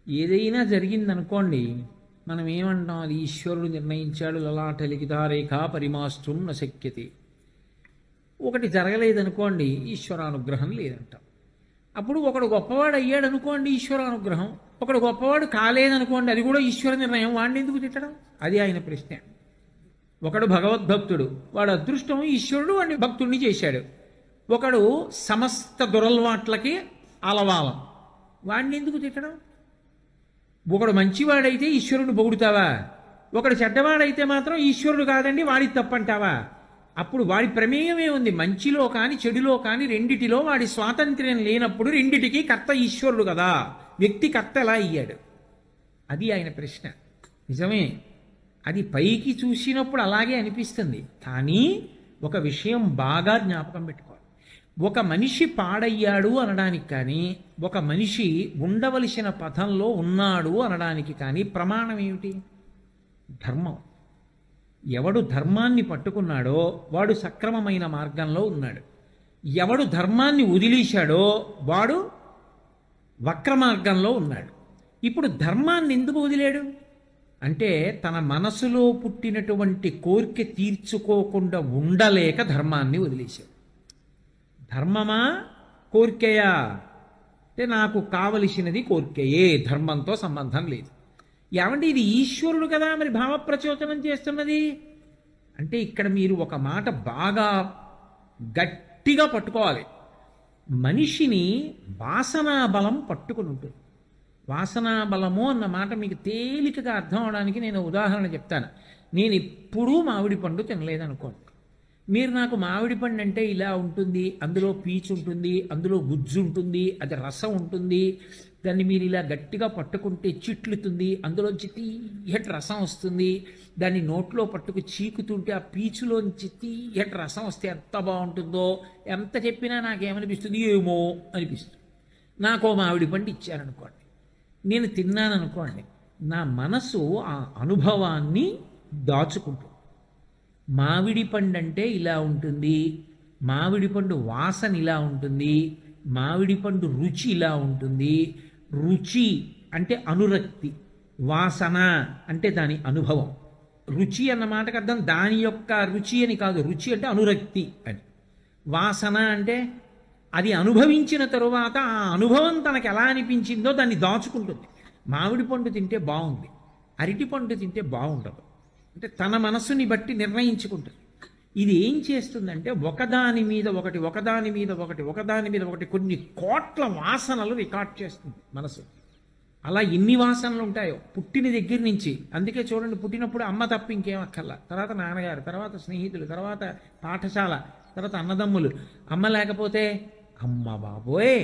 ఏదైనా జరిగిందనుకోండి, మనం ఏమంటాం? అది ఈశ్వరుడు నిర్ణయించాడు, లలాట లిఖితారేఖ పరిమాష్టం న శక్యతే. ఒకటి జరగలేదనుకోండి, ఈశ్వరానుగ్రహం లేదంటాం. అప్పుడు ఒకడు గొప్పవాడు అయ్యాడు అనుకోండి, ఈశ్వరానుగ్రహం. ఒకడు గొప్పవాడు కాలేదనుకోండి, అది కూడా ఈశ్వర నిర్ణయం. వాడిని ఎందుకు తిట్టడం? అది ఆయన ప్రశ్న. ఒకడు భగవద్భక్తుడు, వాడు అదృష్టం, ఈశ్వరుడు వాడిని భక్తుడిని చేశాడు. ఒకడు సమస్త దురలవాట్లకి అలవాలం, వాడిని ఎందుకు తిట్టడం? ఒకడు మంచివాడైతే ఈశ్వరుడు పొగుడుతావా? ఒకడు చెడ్డవాడైతే మాత్రం ఈశ్వరుడు కాదండి వాడి తప్పంటావా? అప్పుడు వాడి ప్రమేయమే ఉంది. మంచిలో కానీ చెడులో కానీ రెండిటిలో వాడి స్వాతంత్ర్యం లేనప్పుడు రెండిటికి కర్త ఈశ్వరుడు కదా, వ్యక్తి కర్త ఎలా అయ్యాడు? అది ఆయన ప్రశ్న. నిజమే, అది పైకి చూసినప్పుడు అలాగే అనిపిస్తుంది. కానీ ఒక విషయం బాగా జ్ఞాపకం పెట్టుకోవాలి. ఒక మనిషి పాడయ్యాడు అనడానికి కానీ, ఒక మనిషి ఉండవలసిన పథంలో ఉన్నాడు అనడానికి కానీ ప్రమాణం ఏమిటి? ధర్మం. ఎవడు ధర్మాన్ని పట్టుకున్నాడో వాడు సక్రమమైన మార్గంలో ఉన్నాడు. ఎవడు ధర్మాన్ని వదిలేశాడో వాడు వక్ర మార్గంలో ఉన్నాడు. ఇప్పుడు ధర్మాన్ని ఎందుకు వదిలేడు అంటే, తన మనసులో పుట్టినటువంటి కోరిక తీర్చుకోకుండా ఉండలేక ధర్మాన్ని వదిలేశాడు. ధర్మమా కోరికయా అంటే, నాకు కావలసినది కోరికయే, ధర్మంతో సంబంధం లేదు. ఏమంటే ఇది ఈశ్వరుడు కదా మరి భావప్రచోదనం చేస్తున్నది అంటే, ఇక్కడ మీరు ఒక మాట బాగా గట్టిగా పట్టుకోవాలి. మనిషిని వాసనా బలం పట్టుకుని ఉంటుంది. వాసనా బలము అన్న మాట మీకు తేలికగా అర్థం అవడానికి నేను ఉదాహరణ చెప్తాను. నేను ఎప్పుడూ మామిడి పండు తినలేదనుకోండి. మీరు నాకు మామిడి పండు అంటే ఇలా ఉంటుంది, అందులో పీచు ఉంటుంది, అందులో గుజ్జు ఉంటుంది, అది రసం ఉంటుంది, దాన్ని మీరు ఇలా గట్టిగా పట్టుకుంటే చిట్లుతుంది, అందులోంచి తీయటి రసం వస్తుంది, దాన్ని నోట్లో పట్టుకు చీకుతుంటే ఆ పీచులోంచి తీయటి రసం వస్తే ఎంత బాగుంటుందో, ఎంత చెప్పినా నాకేమనిపిస్తుంది? ఏమో అనిపిస్తుంది. నాకో మామిడి పండు ఇచ్చారనుకోండి, నేను తిన్నాననుకోండి, నా మనసు ఆ అనుభవాన్ని దాచుకుంటుంది. మామిడి పండు అంటే ఇలా ఉంటుంది, మామిడి పండు వాసన ఇలా ఉంటుంది, మామిడి పండు రుచి ఇలా ఉంటుంది. రుచి అంటే అనురక్తి, వాసన అంటే దాని అనుభవం. రుచి అన్న మాటకు అర్థం దాని యొక్క రుచి అని కాదు, రుచి అంటే అనురక్తి అని. వాసన అంటే అది అనుభవించిన తరువాత ఆ అనుభవం తనకు ఎలా అనిపించిందో దాన్ని దాచుకుంటుంది. మామిడి పండు తింటే బాగుంది, అరటి పండు తింటే బాగుండదు, అంటే తన మనస్సుని బట్టి నిర్ణయించుకుంటుంది. ఇది ఏం చేస్తుందంటే, ఒకదాని మీద ఒకటి, ఒకదాని మీద ఒకటి, ఒకదాని మీద ఒకటి కొన్ని కోట్ల వాసనలు రికార్డ్ చేస్తుంది మనసు. అలా ఎన్ని వాసనలు ఉంటాయో పుట్టిన దగ్గర నుంచి. అందుకే చూడండి, పుట్టినప్పుడు అమ్మ తప్ప ఇంకేం అక్కర్లా, తర్వాత నాన్నగారు, తర్వాత స్నేహితులు, తర్వాత పాఠశాల, తర్వాత అన్నదమ్ములు. అమ్మ లేకపోతే అమ్మ బాబోయ్,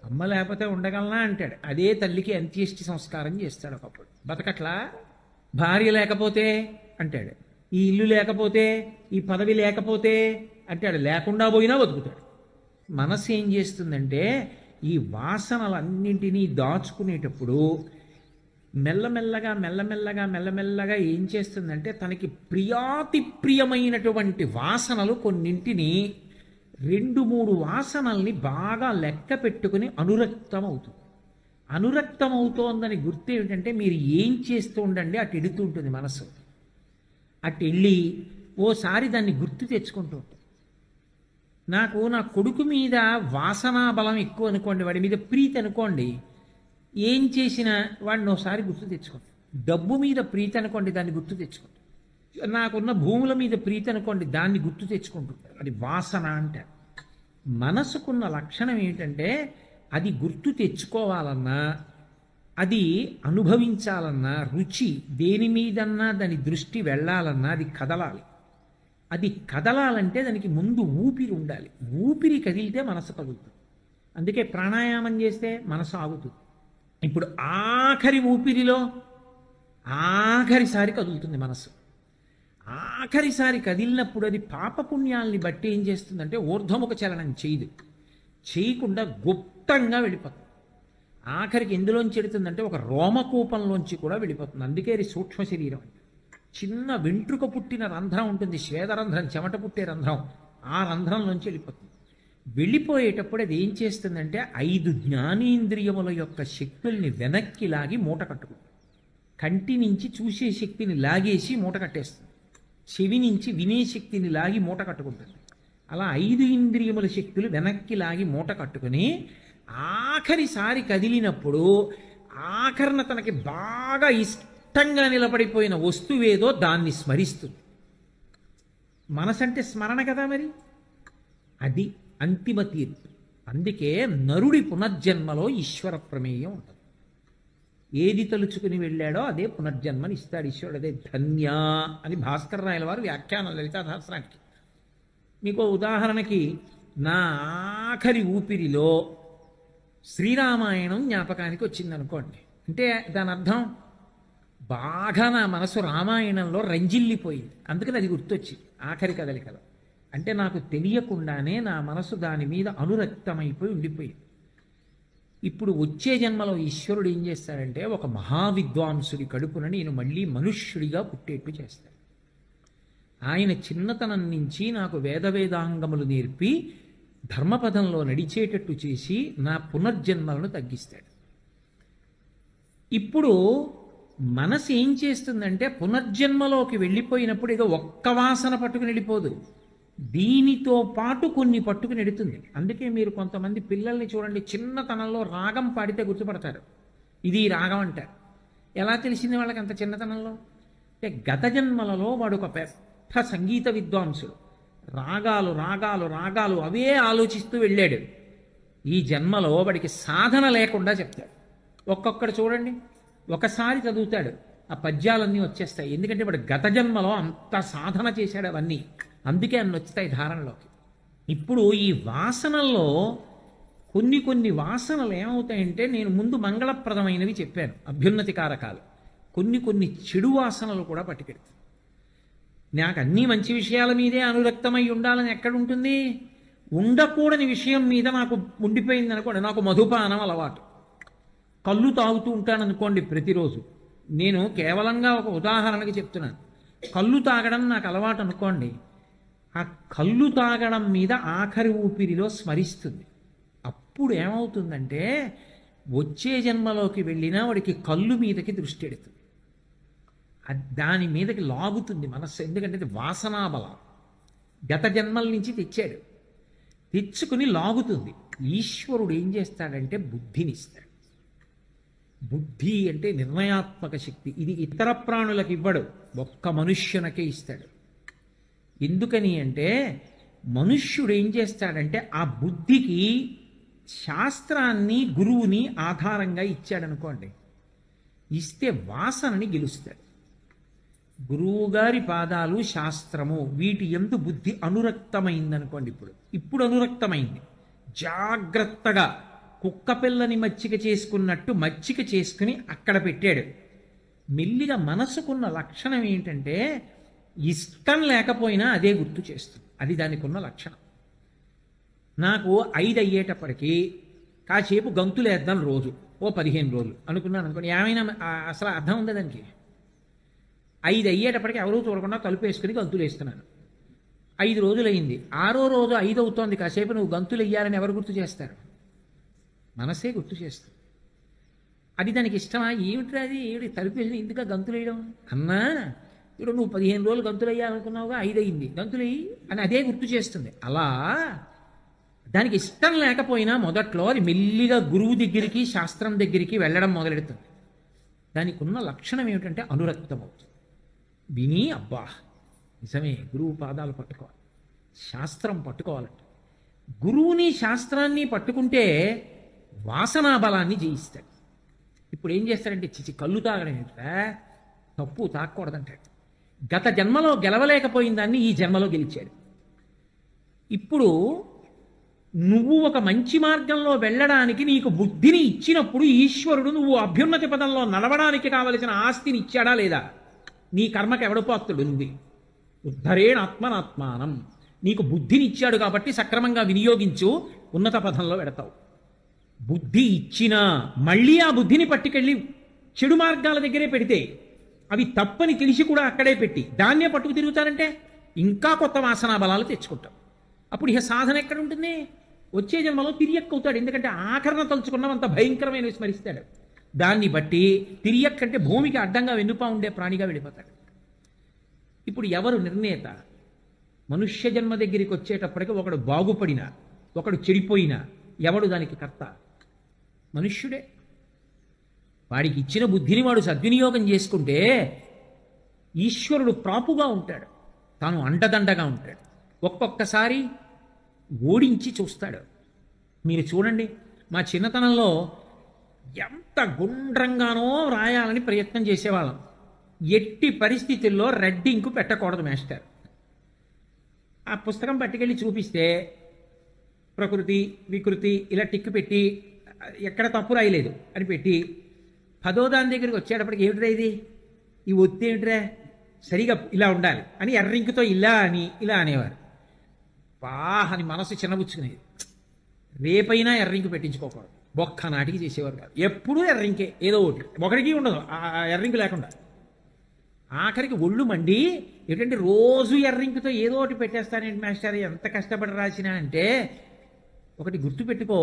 అమ్మ లేకపోతే ఉండగలనా అంటాడు. అదే తల్లికి అంత్యేష్టి సంస్కారం చేస్తాడు ఒకప్పుడు. బతకట్లా. భార్య లేకపోతే అంటాడు, ఈ ఇల్లు లేకపోతే, ఈ పదవి లేకపోతే అంటాడు. లేకుండా పోయినా బతుకుతాడు. మనసు ఏం చేస్తుందంటే, ఈ వాసనలన్నింటినీ దాచుకునేటప్పుడు మెల్లమెల్లగా మెల్లమెల్లగా మెల్లమెల్లగా ఏం చేస్తుందంటే, తనకి ప్రియాతి ప్రియమైనటువంటి వాసనలు కొన్నింటిని, 2-3 వాసనల్ని బాగా లెక్క పెట్టుకుని అనురక్తం అవుతుంది. అనురక్తం అవుతోందని గుర్తు ఏమిటంటే, మీరు ఏం చేస్తూ ఉండండి అటు ఎడుతూ ఉంటుంది మనసు. అటు వెళ్ళి ఓసారి దాన్ని గుర్తు తెచ్చుకుంటూ ఉంటుంది. నాకు నా కొడుకు మీద వాసనా బలం ఎక్కువ అనుకోండి, వాడి మీద ప్రీతి అనుకోండి, ఏం చేసినా వాడిని ఒకసారి గుర్తు తెచ్చుకోండి. డబ్బు మీద ప్రీతి అనుకోండి, దాన్ని గుర్తు తెచ్చుకోండి. నాకున్న భూముల మీద ప్రీతి అనుకోండి, దాన్ని గుర్తు తెచ్చుకుంటుంటారు. అది వాసన అంటారు. మనసుకున్న లక్షణం ఏమిటంటే, అది గుర్తు తెచ్చుకోవాలన్నా, అది అనుభవించాలన్నా, రుచి దేని మీదన్నా దాని దృష్టి వెళ్ళాలన్నా అది కదలాలి. అది కదలాలంటే దానికి ముందు ఊపిరి ఉండాలి. ఊపిరి కదిలితే మనసు కదులుతుంది. అందుకే ప్రాణాయామం చేస్తే మనసు ఆగుతుంది. ఇప్పుడు ఆఖరి ఊపిరిలో ఆఖరిసారి కదులుతుంది మనసు. ఆఖరిసారి కదిలినప్పుడు అది పాపపుణ్యాల్ని బట్టి ఏం చేస్తుందంటే, ఊర్ధ్వముఖ చలనం చేయదు, చేయకుండా గుప్తంగా వెళ్ళిపోతుంది. ఆఖరికి ఎందులోంచి వెళుతుందంటే, ఒక రోమకూపంలోంచి కూడా వెళ్ళిపోతుంది. అందుకే అది సూక్ష్మ శరీరం అంటే. చిన్న వెంట్రుక పుట్టిన రంధ్రం ఉంటుంది, శ్వేదరంధ్రం, చెమట పుట్టే రంధ్రం, ఆ రంధ్రంలోంచి వెళ్ళిపోతుంది. వెళ్ళిపోయేటప్పుడు అది ఏం చేస్తుందంటే 5 జ్ఞానేంద్రియముల యొక్క శక్తుల్ని వెనక్కి లాగి మూట కట్టుకుంటుంది. కంటి నుంచి చూసే శక్తిని లాగేసి మూట కట్టేస్తుంది. చెవి నుంచి వినే శక్తిని లాగి మూట కట్టుకుంటుంది. అలా 5 ఇంద్రియముల శక్తులు వెనక్కి లాగి మూట కట్టుకుని ఆఖరిసారి కదిలినప్పుడు ఆఖరణ తనకి బాగా ఇష్టంగా నిలబడిపోయిన వస్తువేదో దాన్ని స్మరిస్తుంది. మనసంటే స్మరణ కదా మరి, అది అంతిమ తీర్పు. అందుకే నరుడి పునర్జన్మలో ఈశ్వర ప్రమేయం ఉంటుంది. ఏది తలుచుకుని వెళ్ళాడో అదే పునర్జన్మని ఇస్తాడు ఈశ్వరుడు. అదే ధన్య అని భాస్కర రాయల వారు వ్యాఖ్యానం లలితా సహస్రానికి. మీకు ఉదాహరణకి నా ఆఖరి ఊపిరిలో శ్రీరామాయణం జ్ఞాపకానికి వచ్చిందనుకోండి, అంటే దాని అర్థం బాగా నా మనసు రామాయణంలో రంజిల్లిపోయింది, అందుకని అది గుర్తొచ్చింది ఆఖరి కదలికలో. అంటే నాకు తెలియకుండానే నా మనసు దాని మీద అనురక్తమైపోయి ఉండిపోయింది. ఇప్పుడు వచ్చే జన్మలో ఈశ్వరుడు ఏం చేస్తాడంటే ఒక మహావిద్వాంసుడి కడుపున నేను మళ్ళీ మనుష్యుడిగా పుట్టేట్టు చేస్తాడు. ఆయన చిన్నతనం నుంచి నాకు వేదాంగములు నేర్పి ధర్మపదంలో నడిచేటట్టు చేసి నా పునర్జన్మలను తగ్గిస్తాడు. ఇప్పుడు మనసు ఏం చేస్తుందంటే పునర్జన్మలోకి వెళ్ళిపోయినప్పుడు ఏదో ఒక్క వాసన పట్టుకుని వెళ్ళిపోదు, దీనితో పాటు కొన్ని పట్టుకుని ఎడుతుంది. అందుకే మీరు కొంతమంది పిల్లల్ని చూడండి, చిన్నతనంలో రాగం పాడితే గుర్తుపడతారు, ఇది రాగం అంటారు. ఎలా తెలిసింది వాళ్ళకి అంత చిన్నతనంలో? అంటే గత జన్మలలో వాడు ఒక పెద్ద సంగీత విద్వాంసుడు, రాగాలు రాగాలు రాగాలు అవే ఆలోచిస్తూ వెళ్ళాడు. ఈ జన్మలో వాడికి సాధన లేకుండా చెప్తాడు. ఒక్కొక్కడు చూడండి, ఒకసారి చదువుతాడు ఆ పద్యాలన్నీ వచ్చేస్తాయి, ఎందుకంటే వాడు గత జన్మలో అంత సాధన చేశాడు అవన్నీ, అందుకే అన్ని వచ్చాయి ధారణలోకి. ఇప్పుడు ఈ వాసనల్లో కొన్ని వాసనలు ఏమవుతాయంటే, నేను ముందు మంగళప్రదమైనవి చెప్పాను అభ్యున్నతి కారకాలు, కొన్ని చెడు వాసనలు కూడా పట్టుకెడుతాయి. నాకు అన్ని మంచి విషయాల మీదే అనురక్తమై ఉండాలని ఎక్కడుంటుంది? ఉండకూడని విషయం మీద నాకు ఉండిపోయింది అనుకోండి. నాకు మధుపానం అలవాటు, కళ్ళు తాగుతూ ఉంటాను అనుకోండి ప్రతిరోజు. నేను కేవలంగా ఒక ఉదాహరణకి చెప్తున్నాను. కళ్ళు తాగడం నాకు అలవాటు అనుకోండి, ఆ కళ్ళు తాగడం మీద ఆఖరి ఊపిరిలో స్మరిస్తుంది. అప్పుడు ఏమవుతుందంటే వచ్చే జన్మలోకి వెళ్ళినా వాడికి కళ్ళు మీదకి దృష్టి ఎడుతుంది, దాని మీదకి లాగుతుంది మనస్సు. ఎందుకంటే ఇది వాసనాబలం, గత జన్మల నుంచి తెచ్చాడు, తెచ్చుకుని లాగుతుంది. ఈశ్వరుడు ఏం చేస్తాడంటే బుద్ధినిస్తాడు. బుద్ధి అంటే నిర్ణయాత్మక శక్తి, ఇది ఇతర ప్రాణులకు ఇవ్వడు, ఒక్క మనుష్యునకే ఇస్తాడు. ఎందుకని అంటే మనుష్యుడు ఏం చేస్తాడంటే ఆ బుద్ధికి శాస్త్రాన్ని గురువుని ఆధారంగా ఇచ్చాడనుకోండి, ఇస్తే వాసనని గెలుస్తాడు. గురువుగారి పాదాలు శాస్త్రము వీటి యందు బుద్ధి అనురక్తమైందనుకోండి, ఇప్పుడు అనురక్తమైంది, జాగ్రత్తగా కుక్క పిల్లని మచ్చిక చేసుకున్నట్టు మచ్చిక చేసుకుని అక్కడ పెట్టాడు. మెల్లిగా మనసుకున్న లక్షణం ఏంటంటే ఇష్టం లేకపోయినా అదే గుర్తు చేస్తుంది, అది దానికి ఉన్న లక్షణం. నాకు 5 అయ్యేటప్పటికీ కాసేపు గంతులేద్దాం రోజు, ఓ 15 రోజులు అనుకున్నాను అనుకోండి, ఏమైనా అసలు అర్థం ఉంది దానికి. 5 అయ్యేటప్పటికి ఎవరూ చూడకుండా తలుపు వేసుకుని గంతులు వేస్తున్నాను. 5 రోజులు అయింది, 6వ రోజు 5 అవుతోంది, కాసేపు నువ్వు గంతులు వెయ్యాలని ఎవరు గుర్తు చేస్తారు? మనసే గుర్తు చేస్తుంది. అది దానికి ఇష్టమా? ఏమిటి అది, ఏమిటి తలుపు వేసి ఇందుక గంతులు వేయడం అన్నా, ఇప్పుడు నువ్వు 15 రోజులు గంతులు వేయాలనుకున్నావుగా, 5 అయింది గంతులు వేయి అని అదే గుర్తు చేస్తుంది. అలా దానికి ఇష్టం లేకపోయినా మొదట్లో అది మెల్లిగా గురువు దగ్గరికి శాస్త్రం దగ్గరికి వెళ్ళడం మొదలెడుతుంది. దానికి ఉన్న లక్షణం ఏమిటంటే అనురక్తం అవుతుంది. విని అబ్బా నిజమే, గురువు పాదాలు పట్టుకోవాలి, శాస్త్రం పట్టుకోవాలంట. గురువుని శాస్త్రాన్ని పట్టుకుంటే వాసనా బలాన్ని జయిస్తాడు. ఇప్పుడు ఏం చేస్తాడంటే చిచి కళ్ళు తాగడం ఏంటా, తప్పు, తాగకూడదంటాడు. గత జన్మలో గెలవలేకపోయిన దాన్ని ఈ జన్మలో గెలిచాడు. ఇప్పుడు నువ్వు ఒక మంచి మార్గంలో వెళ్ళడానికి నీకు బుద్ధిని ఇచ్చినప్పుడు ఈశ్వరుడు నువ్వు అభ్యున్నతి పదంలో నడవడానికి కావలసిన ఆస్తిని ఇచ్చాడా లేదా? నీ కర్మకి ఎవడు పాత్రుడు? నువ్వు ఉద్ధరేణ ఆత్మనాత్మానం, నీకు బుద్ధిని ఇచ్చాడు కాబట్టి సక్రమంగా వినియోగించు, ఉన్నత పదంలో పెడతావు. బుద్ధి ఇచ్చినా మళ్ళీ ఆ బుద్ధిని పట్టుకెళ్ళి చెడు మార్గాల దగ్గరే పెడితే, అవి తప్పని తెలిసి కూడా అక్కడే పెట్టి దాన్నే పట్టుకు తిరుగుతారంటే ఇంకా కొత్త వాసనా బలాలు తెచ్చుకుంటాం. అప్పుడు ఇక సాధన ఎక్కడ ఉంటుంది? వచ్చే జన్మలో తిరియక్ అవుతాడు. ఎందుకంటే ఆకరణ తలుచుకున్నవంత భయంకరమైన స్మరిస్తాడు. దాన్ని బట్టి తిరియక్ అంటే భూమికి అడ్డంగా వెన్నుపా ఉండే ప్రాణిగా వెళ్ళిపోతాడు. ఇప్పుడు ఎవరు నిర్ణేత? మనుష్య జన్మ దగ్గరికి వచ్చేటప్పటికి ఒకడు బాగుపడినా ఒకడు చెడిపోయినా ఎవడు దానికి కర్త? మనుష్యుడే. వాడికి ఇచ్చిన బుద్ధిని వాడు సద్వినియోగం చేసుకుంటే ఈశ్వరుడు ప్రాపుగా ఉంటాడు, తాను అండదండగా ఉంటాడు. ఒక్కొక్కసారి ఓడించి చూస్తాడు. మీరు చూడండి, మా చిన్నతనంలో ఎంత గుండ్రంగానో రాయాలని ప్రయత్నం చేసేవాళ్ళం. ఎట్టి పరిస్థితుల్లో రెడ్ ఇంకు పెట్టకూడదు మాస్టర్. ఆ పుస్తకం పట్టుకెళ్ళి చూపిస్తే ప్రకృతి వికృతి ఇలా టిక్కు పెట్టి ఎక్కడ తప్పు రాయలేదు అని పెట్టి 10వ దాని దగ్గరికి వచ్చేటప్పటికి ఏమిట్రా ఇది, ఈ ఒత్తి ఏమిట్రా, సరిగా ఇలా ఉండాలి అని ఎర్రింకుతో ఇలా అని ఇలా అనేవారు. అని మనసు చిన్నబుచ్చుకునేది. రేపైనా ఎర్రింకు పెట్టించుకోకూడదు, బొక్క నాటికి చేసేవారు కాదు. ఎప్పుడూ ఎర్రింకే ఏదో ఒకటి, ఒకటికి ఉండదు ఆ ఎర్రింకు లేకుండా. ఆఖరికి ఒళ్ళు మండి ఏంటంటే రోజు ఎర్రింకుతో ఏదో ఒకటి పెట్టేస్తానేంటి మాస్టర్, ఎంత కష్టపడి రాసినా అంటే, ఒకటి గుర్తుపెట్టుకో,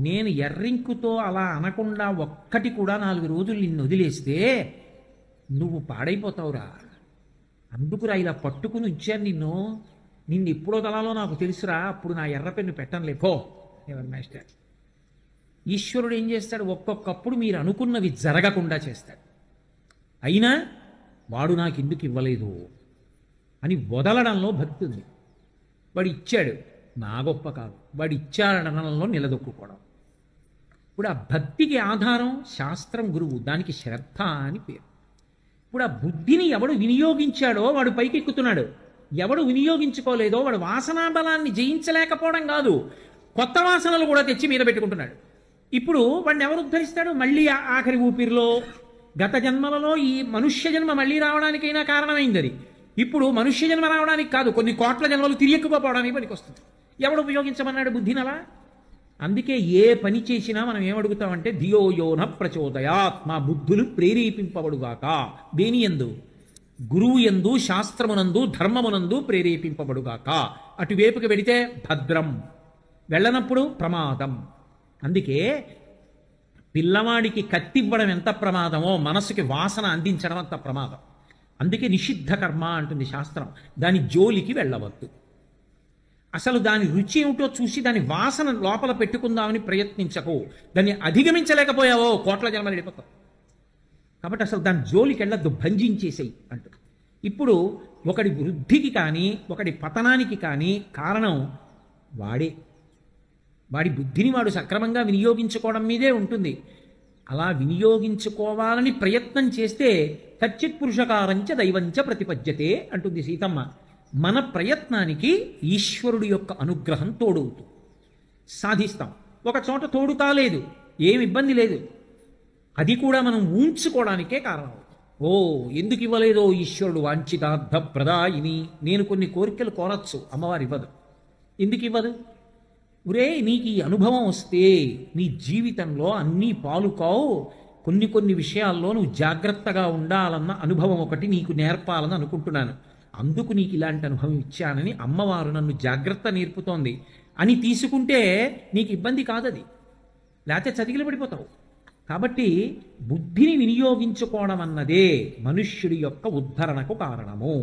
నేను ఎర్రింకుతో అలా అనకుండా ఒక్కటి కూడా 4 రోజులు నిన్ను వదిలేస్తే నువ్వు పాడైపోతావురా. అందుకురా ఇలా పట్టుకుని ఉంచాను నిన్ను ఎప్పుడో తలాలో నాకు తెలుసురా, అప్పుడు నా ఎర్ర పెన్ను పెట్టనులే పో ఎవరు మాస్టర్. ఈశ్వరుడు ఏం చేస్తాడు, ఒక్కొక్కప్పుడు మీరు అనుకున్నవి జరగకుండా చేస్తాడు. అయినా వాడు నాకు ఎందుకు ఇవ్వలేదు అని వదలడంలో భక్తి ఉంది. వాడు ఇచ్చాడు, నా గొప్ప కాదు, వాడు ఇచ్చాడనడంలో నిలదొక్కుకోవడం. ఇప్పుడు ఆ భక్తికి ఆధారం శాస్త్రం, గురువు, దానికి శ్రద్ధ అని పేరు. ఇప్పుడు ఆ బుద్ధిని ఎవడు వినియోగించాడో వాడు పైకి ఎక్కుతున్నాడు, ఎవడు వినియోగించుకోలేదో వాడు వాసనా బలాన్ని జయించలేకపోవడం కాదు, కొత్త వాసనలు కూడా తెచ్చి మీద పెట్టుకుంటున్నాడు. ఇప్పుడు వాడిని ఎవరు ఉద్ధరిస్తాడు? మళ్ళీ ఆఖరి ఊపిరిలో గత జన్మలలో ఈ మనుష్య జన్మ మళ్ళీ రావడానికైనా కారణమైంది అది. ఇప్పుడు మనుష్య జన్మ రావడానికి కాదు, కొన్ని కోట్ల జన్మలు తిరియక్కుపోవడానికి పనికి వస్తుంది. ఎవడు ఉపయోగించమన్నాడు బుద్ధిని అలా? అందుకే ఏ పని చేసినా మనం ఏమడుగుతామంటే ధియోయోన ప్రచోదయాత్, మా బుద్ధులు ప్రేరేపింపబడుగాక. దేని యందు? గురువు యందు, శాస్త్రమునందు, ధర్మమునందు ప్రేరేపింపబడుగాక. అటువైపుకి వెడితే భద్రం, వెళ్ళనప్పుడు ప్రమాదం. అందుకే పిల్లవాడికి కత్తివ్వడం ఎంత ప్రమాదమో మనసుకి వాసన అందించడం అంత ప్రమాదం. అందుకే నిషిద్ధ కర్మ అంటుంది శాస్త్రం, దాని జోలికి వెళ్ళవద్దు. అసలు దాని రుచి ఏమిటో చూసి దాని వాసన లోపల పెట్టుకుందామని ప్రయత్నించకు. దాన్ని అధిగమించలేకపోయావో కోట్ల జన్మలు వెళ్ళిపోతావు. కాబట్టి అసలు దాని జోలికి వెళ్ళద్దు, భంజించేసేయి అంటు. ఇప్పుడు ఒకడి వృద్ధికి కానీ ఒకడి పతనానికి కానీ కారణం వాడే. వాడి బుద్ధిని వాడు సక్రమంగా వినియోగించుకోవడం మీదే ఉంటుంది. అలా వినియోగించుకోవాలని ప్రయత్నం చేస్తే కచ్చిత్ పురుషకారంచ దైవంచ ప్రతిపద్యతే అంటుంది సీతమ్మ. మన ప్రయత్నానికి ఈశ్వరుడి యొక్క అనుగ్రహం తోడవుతుంది, సాధిస్తాం. ఒక చోట తోడు కాలేదు, ఏమి ఇబ్బంది లేదు, అది కూడా మనం ఊంచుకోవడానికే కారణం. ఓ ఎందుకు ఇవ్వలేదో ఈశ్వరుడు, వాంఛితార్థ ప్రదాయిని. నేను కొన్ని కోరికలు కోరచ్చు, అమ్మవారు ఇవ్వదు. ఎందుకు ఇవ్వదు? ఒరే నీకు ఈ అనుభవం వస్తే నీ జీవితంలో అన్నీ పాలు కావు, కొన్ని విషయాల్లో నువ్వు జాగ్రత్తగా ఉండాలన్న అనుభవం ఒకటి నీకు నేర్పాలని అనుకుంటున్నాను, అందుకు నీకు ఇలాంటి అనుభవం ఇచ్చానని అమ్మవారు నన్ను జాగ్రత్త నేర్పుతోంది అని తీసుకుంటే నీకు ఇబ్బంది కాదది, లేకపోతే చతికిల పడిపోతావు. కాబట్టి బుద్ధిని వినియోగించుకోవడం అన్నదే మనుష్యుడి యొక్క ఉద్ధరణకు కారణము.